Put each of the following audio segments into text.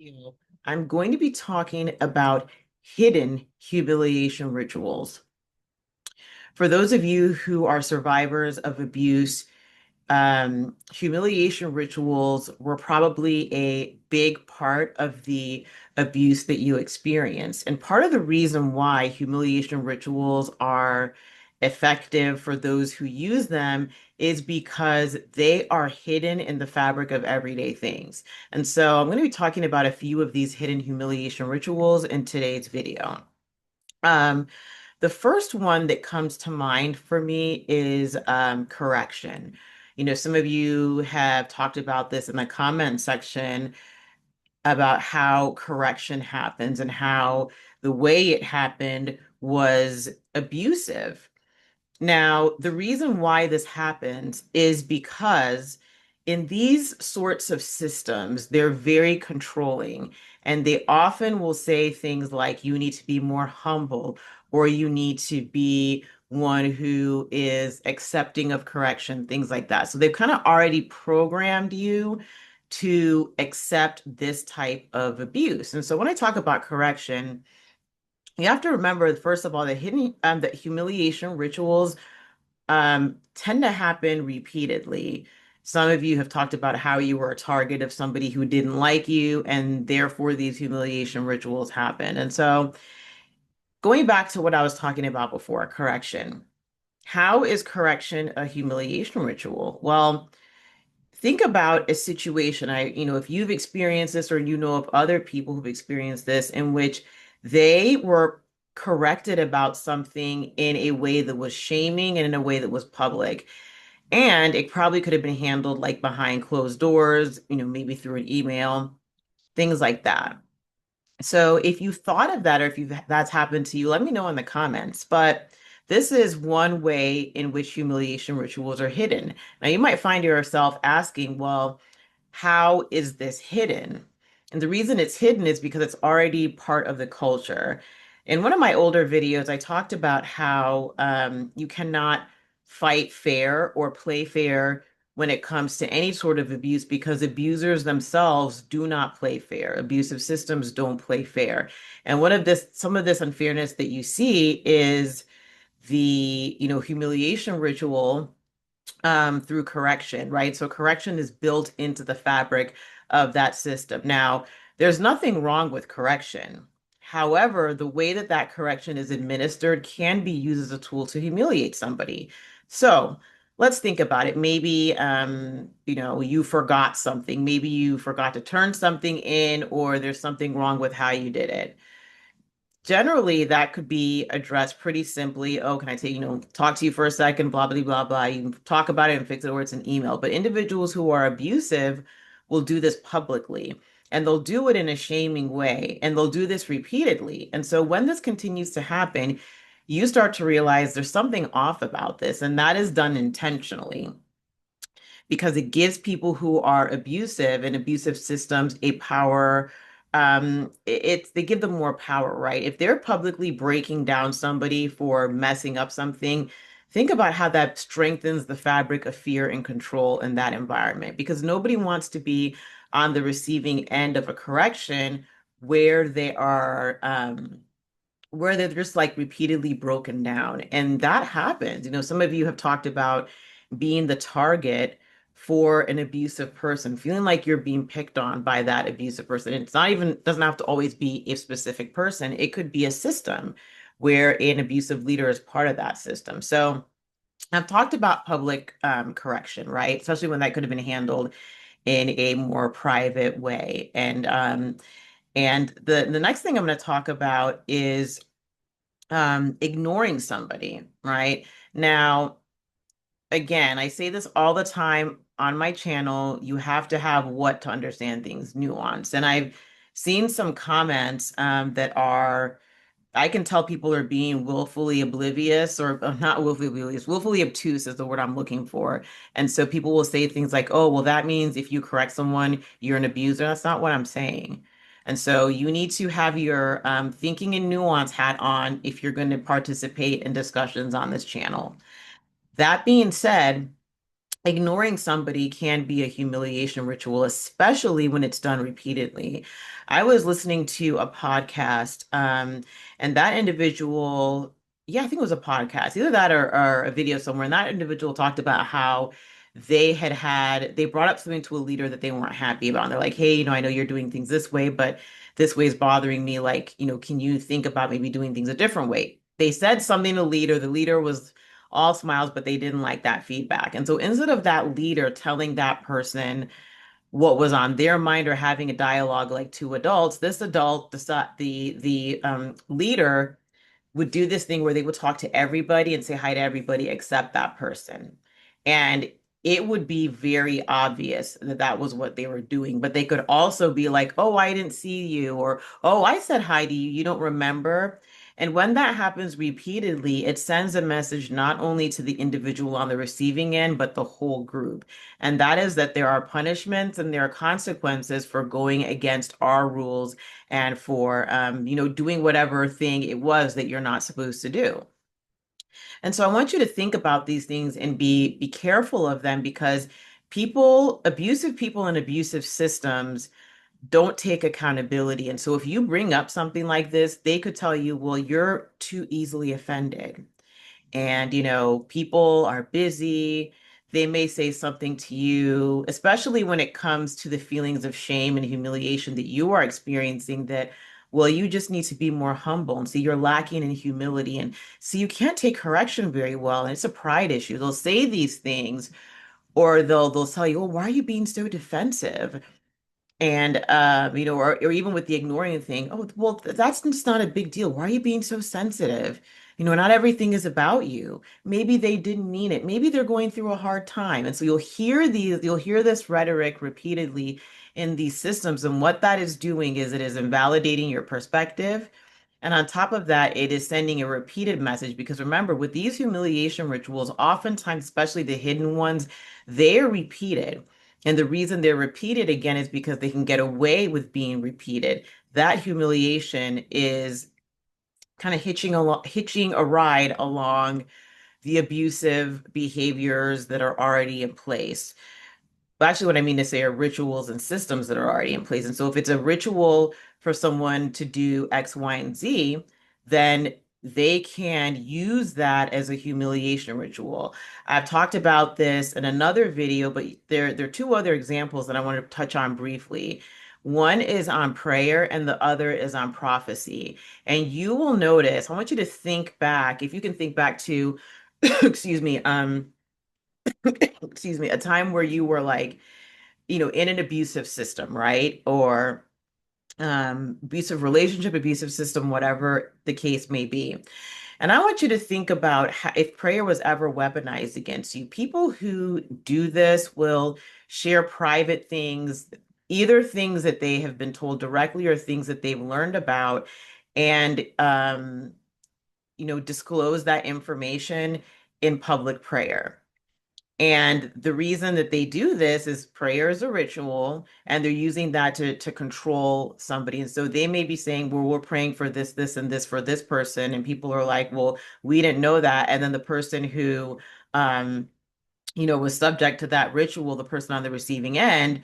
video, I'm going to be talking about hidden humiliation rituals. For those of you who are survivors of abuse, humiliation rituals were probably a big part of the abuse that you experienced. And part of the reason why humiliation rituals are effective for those who use them is because they are hidden in the fabric of everyday things. And so I'm going to be talking about a few of these hidden humiliation rituals in today's video. Um, the first one that comes to mind for me is correction. Some of you have talked about this in the comment section about how correction happens and how the way it happened was abusive. Now, the reason why this happens is because in these sorts of systems, they're very controlling, and they often will say things like, you need to be more humble, or you need to be one who is accepting of correction, things like that. So they've kind of already programmed you to accept this type of abuse. And so when I talk about correction, you have to remember, first of all, that humiliation rituals tend to happen repeatedly. Some of you have talked about how you were a target of somebody who didn't like you, and therefore these humiliation rituals happen. And so, going back to what I was talking about before, correction. How is correction a humiliation ritual? Well, think about a situation. If you've experienced this or you know of other people who've experienced this in which they were corrected about something in a way that was shaming and in a way that was public. And it probably could have been handled like behind closed doors, maybe through an email, things like that. So if you thought of that or if that's happened to you, let me know in the comments. But this is one way in which humiliation rituals are hidden. Now you might find yourself asking, well, how is this hidden? And the reason it's hidden is because it's already part of the culture. In one of my older videos, I talked about how you cannot fight fair or play fair when it comes to any sort of abuse because abusers themselves do not play fair. Abusive systems don't play fair. And some of this unfairness that you see is the, humiliation ritual through correction, right? So correction is built into the fabric of that system. Now, there's nothing wrong with correction. However, the way that that correction is administered can be used as a tool to humiliate somebody. So let's think about it. Maybe, you forgot something. Maybe you forgot to turn something in, or there's something wrong with how you did it. Generally, that could be addressed pretty simply. Oh, can I take, talk to you for a second, blah, blah, blah, blah. You can talk about it and fix it, or it's an email. But individuals who are abusive will do this publicly, and they'll do it in a shaming way, and they'll do this repeatedly. And so when this continues to happen, you start to realize there's something off about this, and that is done intentionally because it gives people who are abusive and abusive systems a power. They give them more power, right? If they're publicly breaking down somebody for messing up something, think about how that strengthens the fabric of fear and control in that environment because nobody wants to be on the receiving end of a correction where where they're just like repeatedly broken down. And that happens. Some of you have talked about being the target for an abusive person, feeling like you're being picked on by that abusive person. It's not even, doesn't have to always be a specific person. It could be a system where an abusive leader is part of that system. So I've talked about public correction, right? Especially when that could have been handled in a more private way. And the next thing I'm going to talk about is ignoring somebody, right? Now, again, I say this all the time on my channel. You have to have what to understand things, nuance. And I've seen some comments that are, I can tell people are being willfully oblivious or not willfully oblivious, willfully obtuse is the word I'm looking for. And so people will say things like, oh, well, that means if you correct someone, you're an abuser. That's not what I'm saying. And so you need to have your thinking and nuance hat on if you're going to participate in discussions on this channel. That being said, ignoring somebody can be a humiliation ritual, especially when it's done repeatedly. I was listening to a podcast, and that individual, yeah, I think it was a podcast, either that or a video somewhere, and that individual talked about how they brought up something to a leader that they weren't happy about. And they're like, hey, I know you're doing things this way, but this way is bothering me. Like, can you think about maybe doing things a different way? They said something to the leader was all smiles, but they didn't like that feedback. And so instead of that leader telling that person what was on their mind or having a dialogue like two adults, this adult, the leader would do this thing where they would talk to everybody and say hi to everybody except that person. And it would be very obvious that that was what they were doing. But they could also be like, oh, I didn't see you, or oh, I said hi to you. You don't remember. And when that happens repeatedly, it sends a message not only to the individual on the receiving end, but the whole group. And that is that there are punishments and there are consequences for going against our rules and for doing whatever thing it was that you're not supposed to do. And so I want you to think about these things and be careful of them because abusive people and abusive systems don't take accountability. And so if you bring up something like this, they could tell you, well, you're too easily offended. And, people are busy. They may say something to you, especially when it comes to the feelings of shame and humiliation that you are experiencing, that, well, you just need to be more humble. And see, you're lacking in humility. And see, you can't take correction very well. And it's a pride issue. They'll say these things, or they'll tell you, well, why are you being so defensive? And or even with the ignoring thing, oh, well, that's just not a big deal. Why are you being so sensitive? Not everything is about you. Maybe they didn't mean it. Maybe they're going through a hard time. And so you'll hear this rhetoric repeatedly in these systems. And what that is doing is it is invalidating your perspective. And on top of that, it is sending a repeated message because remember, with these humiliation rituals, oftentimes, especially the hidden ones, they are repeated. And the reason they're repeated again is because they can get away with being repeated. That humiliation is kind of hitching a ride along the abusive behaviors that are already in place. But actually, what I mean to say are rituals and systems that are already in place. And so if it's a ritual for someone to do X, Y, and Z, then they can use that as a humiliation ritual. I've talked about this in another video, but there are two other examples that I want to touch on briefly. One is on prayer and the other is on prophecy. And you will notice, I want you to think back, if you can think back to, excuse me, excuse me, a time where you were like, in an abusive system, right? Or abusive relationship, abusive system, whatever the case may be. And I want you to think about how, if prayer was ever weaponized against you. People who do this will share private things, either things that they have been told directly or things that they've learned about, and disclose that information in public prayer. And the reason that they do this is prayer is a ritual, and they're using that to control somebody. And so they may be saying, well, we're praying for this, this, and this for this person. And people are like, well, we didn't know that. And then the person who, was subject to that ritual, the person on the receiving end,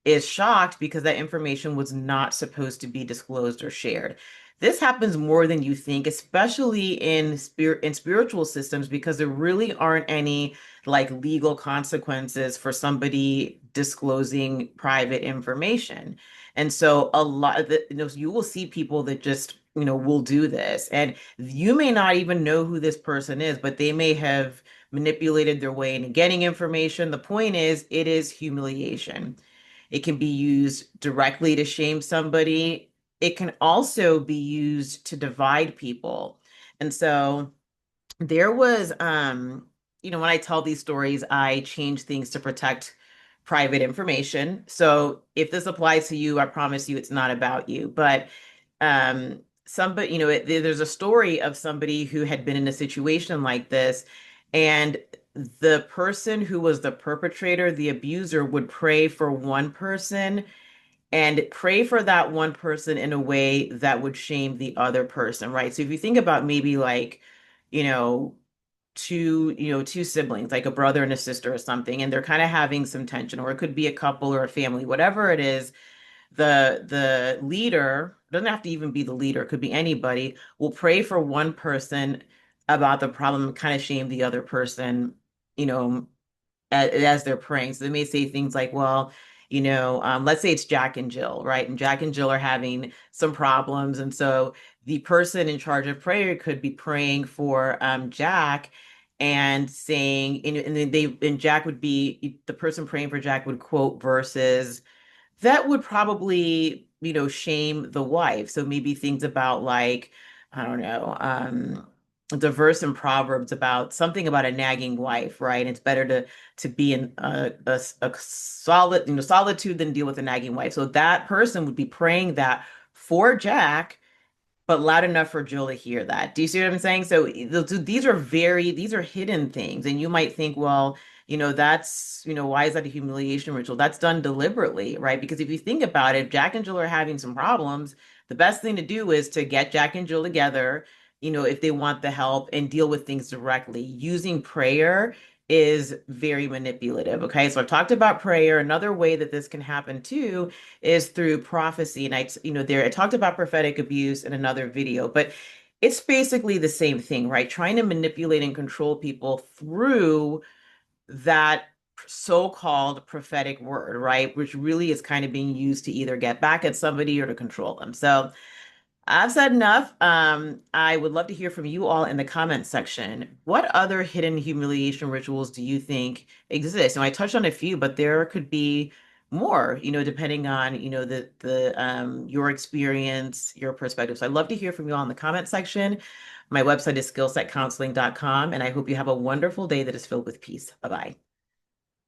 is shocked because that information was not supposed to be disclosed or shared. This happens more than you think, especially in spiritual systems, because there really aren't any like legal consequences for somebody disclosing private information. And so a lot of you will see people that just, will do this. And you may not even know who this person is, but they may have manipulated their way into getting information. The point is, it is humiliation. It can be used directly to shame somebody. It can also be used to divide people. And so there was, when I tell these stories, I change things to protect private information. So if this applies to you, I promise you it's not about you. But somebody, there's a story of somebody who had been in a situation like this, and the person who was the perpetrator, the abuser, would pray for one person and pray for that one person in a way that would shame the other person, right? So if you think about maybe like, you know, two siblings, like a brother and a sister or something, and they're kind of having some tension, or it could be a couple or a family, whatever it is, the leader, doesn't have to even be the leader, it could be anybody, will pray for one person about the problem and kind of shame the other person, you know, as they're praying. So they may say things like, well, let's say it's Jack and Jill, right? And Jack and Jill are having some problems. And so the person in charge of prayer could be praying for Jack and saying, and then and Jack would be, the person praying for Jack would quote verses that would probably, shame the wife. So maybe things about like, I don't know, the verse in Proverbs about something about a nagging wife, right? It's better to be in a solid, solitude than deal with a nagging wife. So that person would be praying that for Jack, but loud enough for Jill to hear that. Do you see what I'm saying? So these are hidden things. And you might think, well, why is that a humiliation ritual? That's done deliberately, right? Because if you think about it, Jack and Jill are having some problems. The best thing to do is to get Jack and Jill together, if they want the help and deal with things directly. Using prayer is very manipulative. Okay. So I've talked about prayer. Another way that this can happen too is through prophecy. And I talked about prophetic abuse in another video, but it's basically the same thing, right? Trying to manipulate and control people through that so-called prophetic word, right? Which really is kind of being used to either get back at somebody or to control them. So I've said enough. I would love to hear from you all in the comments section. What other hidden humiliation rituals do you think exist? And I touched on a few, but there could be more, depending on, the your experience, your perspective. So I'd love to hear from you all in the comment section. My website is skillsetcounseling.com, and I hope you have a wonderful day that is filled with peace. Bye-bye.